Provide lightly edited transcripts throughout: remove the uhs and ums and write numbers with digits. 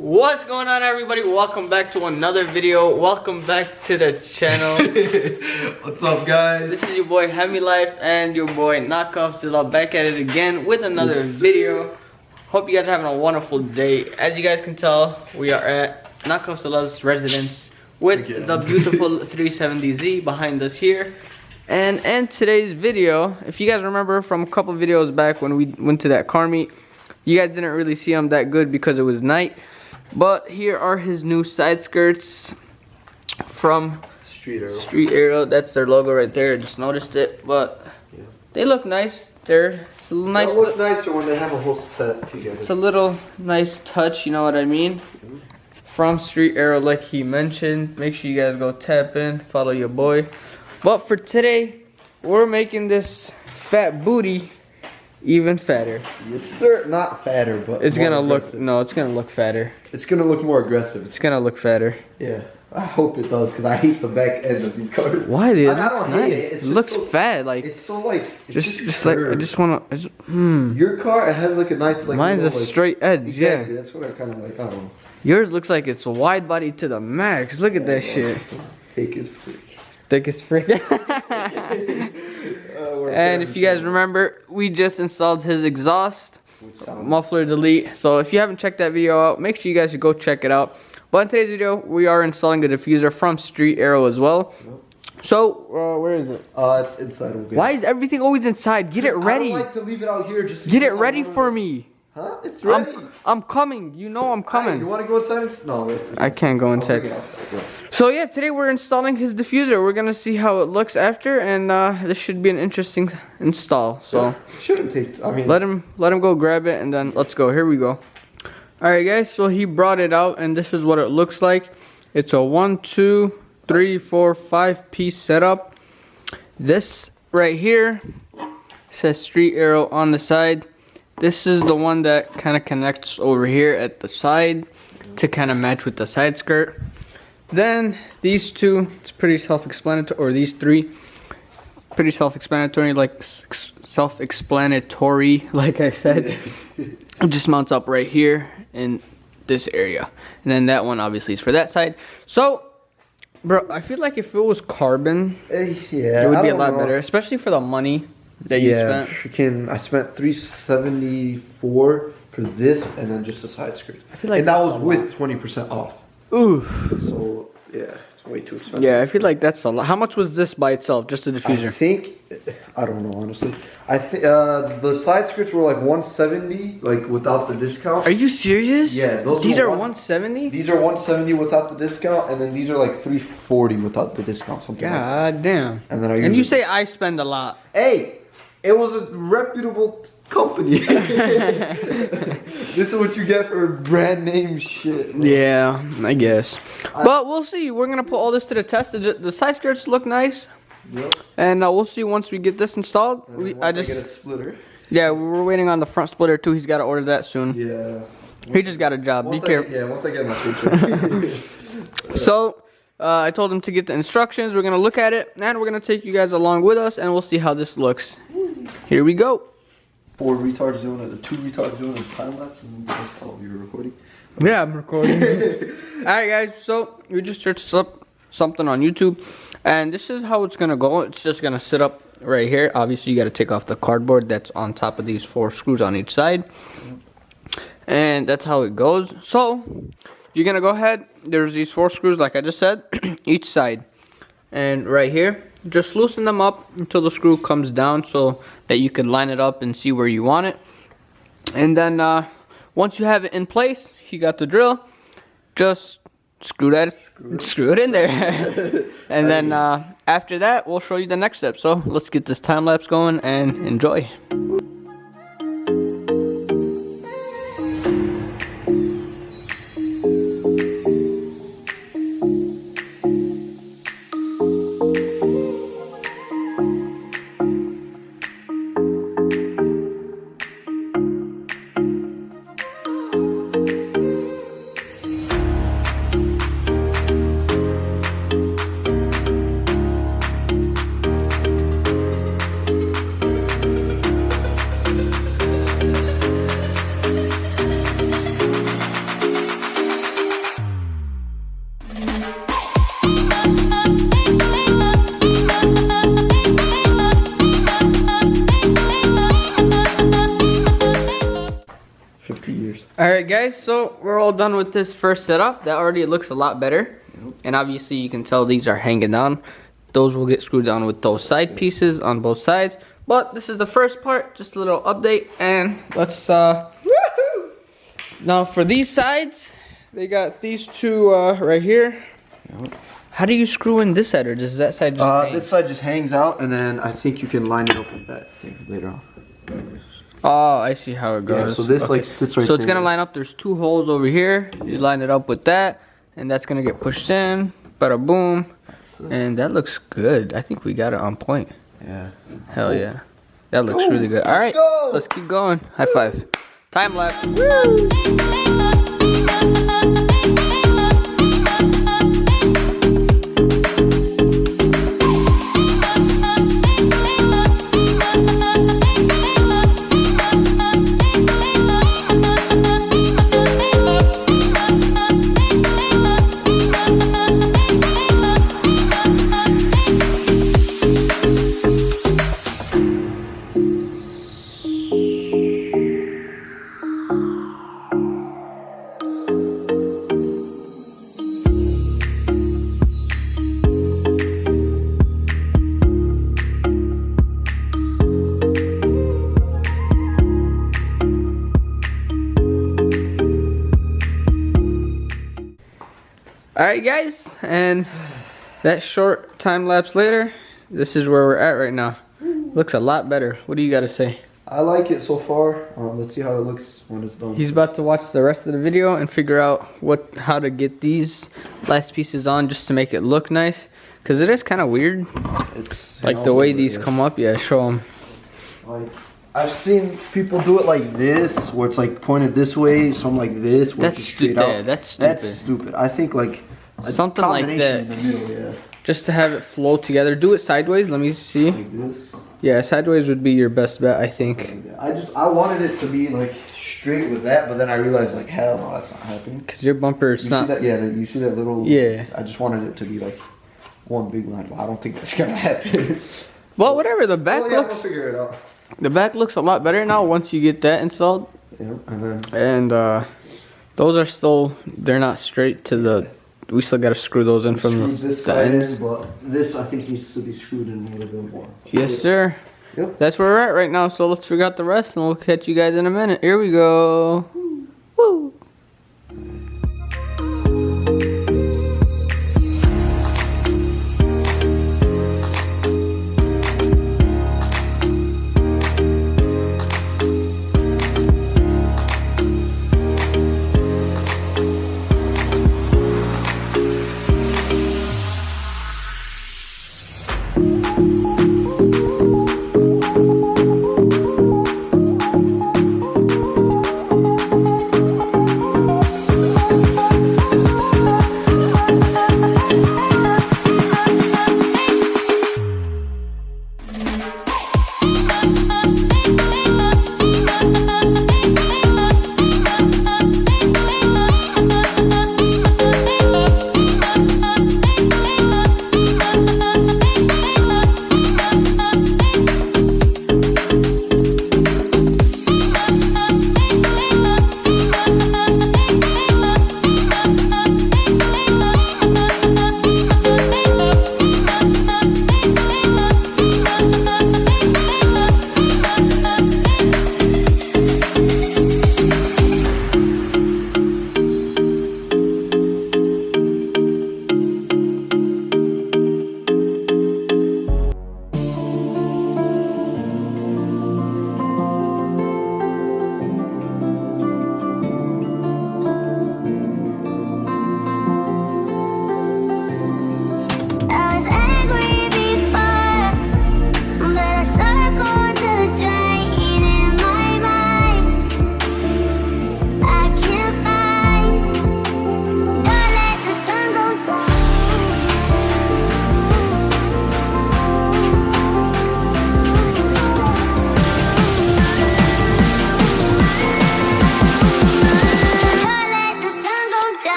What's going on, everybody? Welcome back to another video. Welcome back to the channel. What's up, guys? This is your boy Hemi Life and your boy Knockoffzilla back at it again with another video. Hope you guys are having a wonderful day. As you guys can tell, we are at Knockoffzilla's residence with the beautiful 370Z behind us here. And in today's video, if you guys remember from a couple videos back when we went to that car meet, you guys didn't really see him that good because it was night. But here are his new side skirts from Street Aero. That's their logo right there. I just noticed it, but they look nice. It's a nice. They look nicer when they have a whole set together. It's a little nice touch, you know what I mean? From Street Aero, like he mentioned. Make sure you guys go tap in, follow your boy. But for today, we're making this fat booty even fatter. Yes, sir. Not fatter, but it's gonna aggressive. look. No, it's gonna look fatter. It's gonna look more aggressive. It's gonna look fatter. Yeah, I hope it does, because I hate the back end of these cars. Why, dude? I don't hate it. It looks so, fat. Like it's so like just like I just wanna. Your car, it has like a nice like. Mine's little, a straight edge. Exactly, Yeah. That's what I kind of like. I don't know. Yours looks like it's wide body to the max. Look at that shit. Thick as freak. Thick as freak. And if you guys remember, we just installed his exhaust muffler delete. So if you haven't checked that video out, make sure you guys should go check it out. But in today's video, we are installing a diffuser from Street Aero as well. So where is it? It's inside. Okay. Why is everything always inside? Get it ready. I don't like to leave it out here. Just get it ready for me. Huh? It's ready. I'm coming. You know I'm coming. You want to go inside? No, it's I can't go inside. So yeah, today we're installing his diffuser. We're gonna see how it looks after, and this should be an interesting install. So shouldn't take. I mean, let him go grab it, and then let's go. Here we go. All right, guys. So he brought it out, and this is what it looks like. It's a 1, 2, 3, 4, 5 piece setup. This right here says Street Aero on the side. This is the one that kind of connects over here at the side to kind of match with the side skirt. Then these two, it's pretty self-explanatory, or these three, pretty self-explanatory, like self-explanatory, like I said. It just mounts up right here in this area. And then that one obviously is for that side. So, bro, I feel like if it was carbon, yeah, it would be a lot better, especially for the money that you spent. I spent $374 for this, and then just a side skirt. I feel like, and that was with 20% off. Oof. So yeah, it's way too expensive. Yeah, I feel like that's a lot. How much was this by itself, just the diffuser? I don't know, honestly. I think the side skirts were like 170, like without the discount. Are you serious? Yeah, these are 170. These are 170 without the discount, and then these are like 340 without the discount. Something. God like damn. And then you say I spend a lot. Hey, it was a reputable company. This is what you get for brand name shit. Bro. Yeah, I guess. But we'll see. We're gonna put all this to the test. The side skirts look nice. Yep. And we'll see once we get this installed. I just get a splitter. Yeah, we're waiting on the front splitter too. He's got to order that soon. Yeah. He just got a job. Be careful. Yeah, once I get my picture. So, I told him to get the instructions. We're gonna look at it, and we're gonna take you guys along with us, and we'll see how this looks. Here we go. 4 retards doing it. The 2 retards doing it. Time lapse. Oh, you're recording. Yeah, I'm recording. All right, guys. So we just searched up something on YouTube, and this is how it's gonna go. It's just gonna sit up right here. Obviously, you got to take off the cardboard that's on top of these 4 screws on each side, and that's how it goes. So you're gonna go ahead. There's these 4 screws, like I just said, each side, and right here. Just loosen them up until the screw comes down so that you can line it up and see where you want it. And then once you have it in place, you got the drill. Just screw it in there. And then after that, we'll show you the next step. So let's get this time lapse going and enjoy. Alright guys, so we're all done with this first setup. That already looks a lot better. And obviously you can tell these are hanging down. Those will get screwed down with those side pieces on both sides. But this is the first part, just a little update. And let's, now for these sides, they got these two right here. How do you screw in this side, or does that side just hang? This side just hangs out, and then I think you can line it up with that thing later on. Oh, I see how it goes. Yeah, so this like sits right there. So it's gonna line up. There's two holes over here. You line it up with that, and that's gonna get pushed in. Bada boom, and that looks good. I think we got it on point. Yeah. Hell yeah, that looks really good. All right, let's keep going. High five. Time lapse. Alright guys, and that short time lapse later, this is where we're at right now. Looks a lot better. What do you got to say? I like it so far. Let's see how it looks when it's done. He's about to watch the rest of the video and figure out how to get these last pieces on just to make it look nice. Because it is kind of weird. It's like the way these come up. Yeah, show them. Like, I've seen people do it like this, where it's like pointed this way, some like this, where it's straight out. That's stupid. That's stupid. I think like something like that. In the middle, yeah. Just to have it flow together. Do it sideways. Let me see. Like this. Yeah, sideways would be your best bet, I think. I wanted it to be like straight with that, but then I realized like hell no, that's not happening. Cause your bumper is not. See that? Yeah, you see that little. Yeah. I just wanted it to be like one big line. Well, I don't think that's gonna happen. Well, whatever. The back yeah, looks. we'll figure it out. The back looks a lot better now once you get that installed. Yeah, and those are still. They're not straight to the. We still gotta screw those in from the ends. But this I think needs to be screwed in a little bit more. Yes, sir. Yep. That's where we're at right now. So let's figure out the rest, and we'll catch you guys in a minute. Here we go. Woo.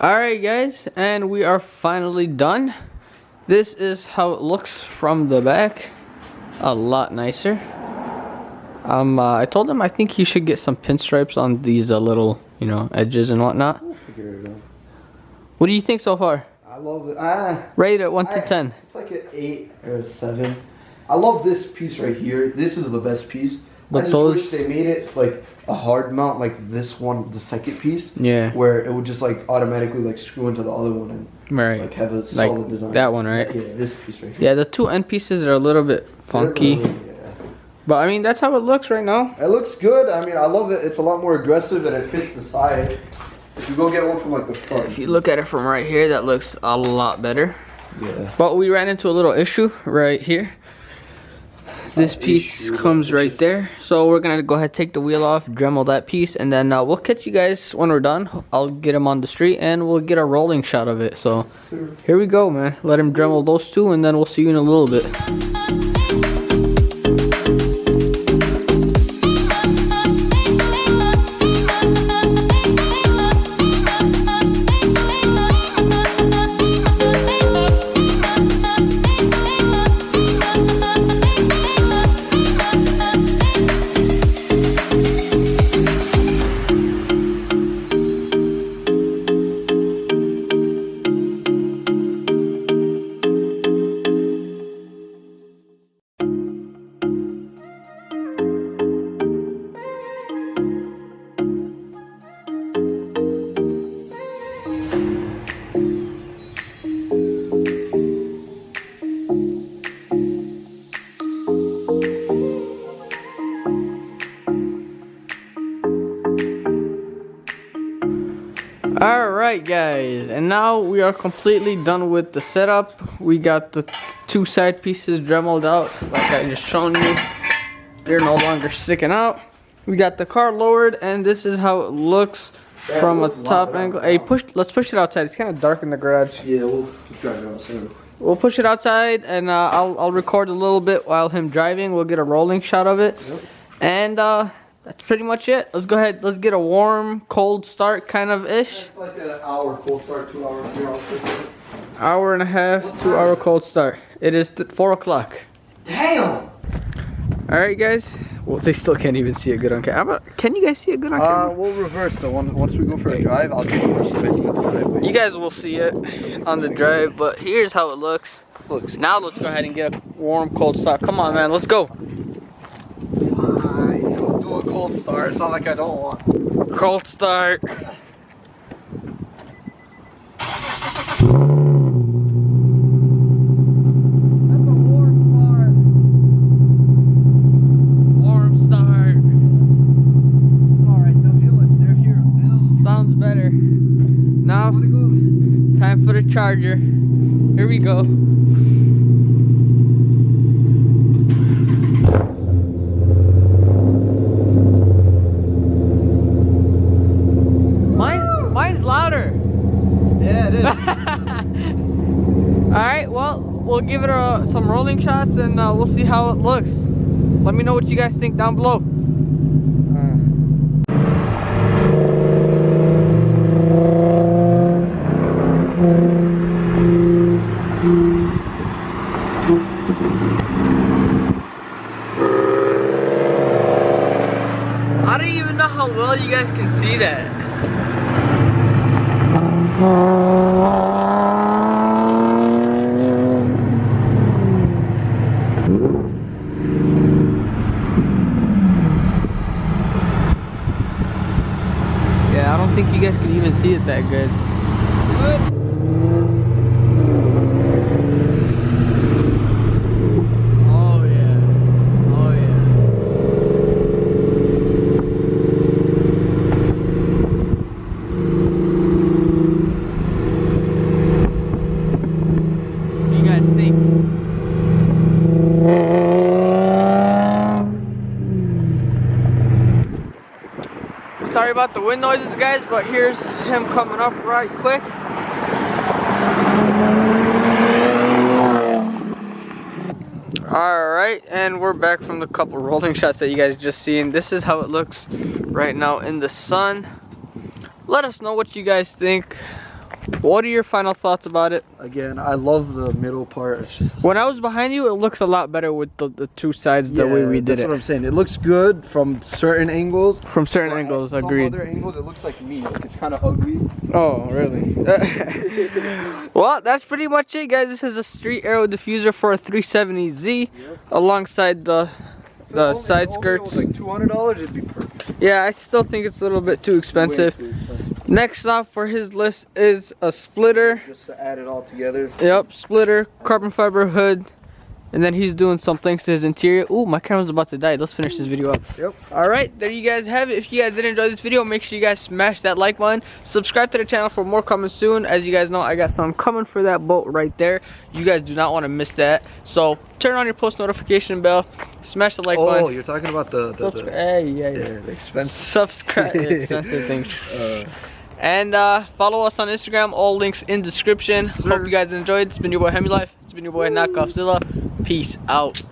Alright guys, and we are finally done. This is how it looks from the back. A lot nicer. I told him I think he should get some pinstripes on these little, you know, edges and whatnot. Figure it out. What do you think so far? I love it. Rate it 1 to 10. It's like an 8 or a 7. I love this piece right here. This is the best piece. But I just wish they made it like a hard mount, like this one, the second piece. Yeah. Where it would just like automatically like screw into the other one and like have a solid design. That one, right? Yeah, this piece right here. Yeah, the two end pieces are a little bit funky. Yeah. But I mean, that's how it looks right now. It looks good. I mean, I love it. It's a lot more aggressive and it fits the side. If you go get one from like the front. If you look at it from right here, that looks a lot better. Yeah. But we ran into a little issue right here. This piece comes right there. So we're gonna go ahead, take the wheel off, Dremel that piece, and then we'll catch you guys when we're done. I'll get him on the street and we'll get a rolling shot of it. So here we go, man. Let him Dremel those two and then we'll see you in a little bit. Alright guys, and now we are completely done with the setup. We got the two side pieces dremeled out like I just shown you. They're no longer sticking out. We got the car lowered and this is how it looks from a top angle. Hey, let's push it outside. It's kind of dark in the garage. Yeah, we'll drive it outside. We'll push it outside and I'll record a little bit while him driving. We'll get a rolling shot of it. Yep. And that's pretty much it. Let's go ahead. Let's get a warm, cold start kind of ish. It's like an hour cold start, 2 hours, 3 hours. Hour and a half, 2 hour cold start. It is 4 o'clock. Damn! Alright guys. Well, they still can't even see it good on camera. Can you guys see it good on camera? We'll reverse. So once we go for a drive, I'll just reverse a bit. You go drive. You guys will see it on the drive, but here's how it looks. Now let's go ahead and get a warm, cold start. Come on, man. Let's go. Do a cold start. It's not like I don't want. Cold start. Now, time for the charger. Here we go. Mine's louder. Yeah, it is. Alright, well, we'll give it some rolling shots and we'll see how it looks. Let me know what you guys think down below. I don't even know how well you guys can see that. Yeah, I don't think you guys can even see it that good. Oh yeah. Oh yeah. What do you guys think? Sorry about the wind noises, guys, but here's him coming up right quick. Alright, and we're back from the couple rolling shots that you guys just seen. This is how it looks right now in the sun. Let us know what you guys think. What are your final thoughts about it? Again, I love the middle part. It's just when I was behind you, it looks a lot better with the two sides the way we did that's it. what I'm saying. It looks good from certain angles. From certain angles, agreed. From other angles, it looks like me. Like it's kind of ugly. Oh, really? Well, that's pretty much it, guys. This is a street Aero diffuser for a 370Z, alongside the side skirts. Like $200, it'd be perfect. Yeah, I still think it's a little bit too expensive. Next off for his list is a splitter. Just to add it all together. Yep, splitter, carbon fiber hood, and then he's doing some things to his interior. Ooh, my camera's about to die. Let's finish this video up. Yep. Alright, there you guys have it. If you guys did enjoy this video, make sure you guys smash that like button. Subscribe to the channel for more coming soon. As you guys know, I got something coming for that boat right there. You guys do not want to miss that. So turn on your post notification bell. Smash the like button. Oh, you're talking about the the expensive. Subscribe. Expensive thing. And follow us on Instagram. All links in description. Hope you guys enjoyed. It's been your boy Hemi Life. It's been your boy Knockoffzilla. Peace out.